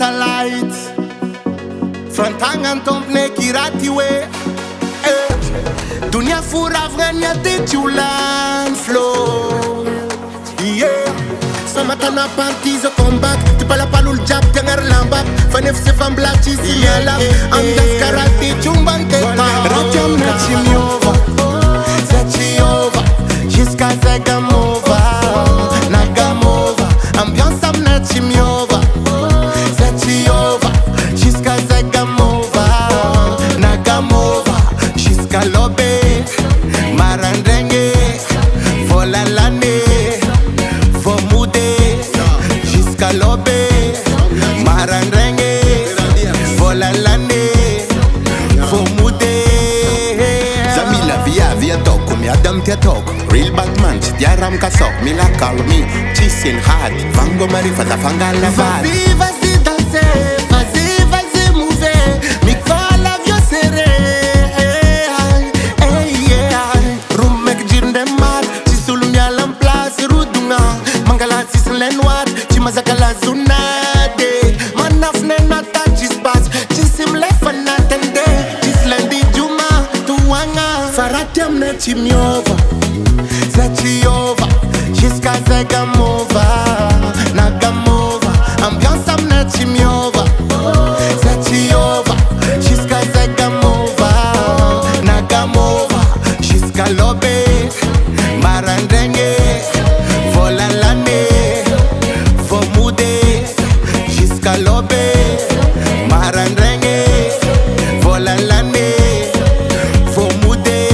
prête à light. Frontangan tompne kiratiwe. Dunia fura vrenya titulan flow. Yeah. Samatana parties au combat. Tu parles pas le jab, t'es un lambak. Fanef se fan black, tu signales. Andas karate, chumbanke. Ratiam na chimiova. Zachiova. Jusqu'à Zagamova. Nagamova. Ambiance am na chimiova. Zachiova. Jusqu'à Zagamova. Nagamova. Jusqu'à Lobé. Marandenge. Volalane. Jusqu'à Lobé, Marandenge, Volalane, Fomoudé. Zami la via toko, mi adam tia toko. Real Batman, tiaram kasok, mi la calmi. Chisin hard, vango marifa ta fangala bar. Vas-y danser, vas-y mouver. Mi kola vio serré. Room mek jirnde mat, chisul mi alam place rudunga. Mangala sisin lenwat. Mazakala zunade, manafne na touch pass. Jisim lefa na tende, jislendi juma tuanga. Faratiam na chimiova, zachiova, jusqu'à Zagamova, Nagamova. Ambiance am na chimiova, zachiova, jusqu'à Zagamova, Nagamova, jusqu'à Lobé, Marandenge, Volalane. Jusqu'à Lobé, Marandenge, Volalane, Fomoudé.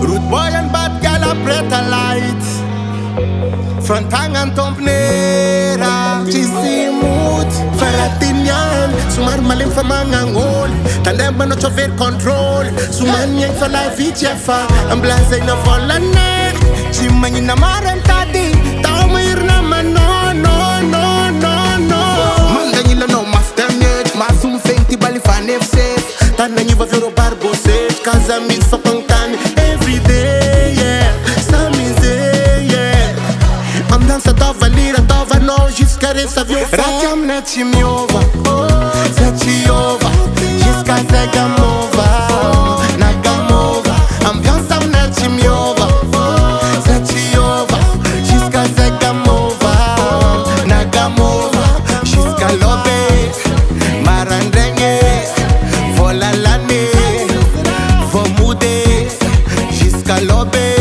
Root boy and bad gal are prête à light. Frontangan tompnera, chisimut, Faratinian, Sumar malim famangangol, Tandemba no chover control, Suman yang fa la vichefa, Amblaze no volane, Chimani na marantadi, Taumir na mano. Masum fenti bali fan safe. Tanani va vero barbo safe. Casa mix for pankani every day, yeah. Samize, yeah. I'm dansa tova lira tova no jusqu'à resavio. Ratiam na chimiova, zachiova, jusqu'à Zagamova, Nagamova. Ambiance am na chimiova, zachiova, jusqu'à Zagamova, Nagamova, jusqu'à Lobé. Marandenge, Volalane, Fomoudé, jusqu'à Lobé.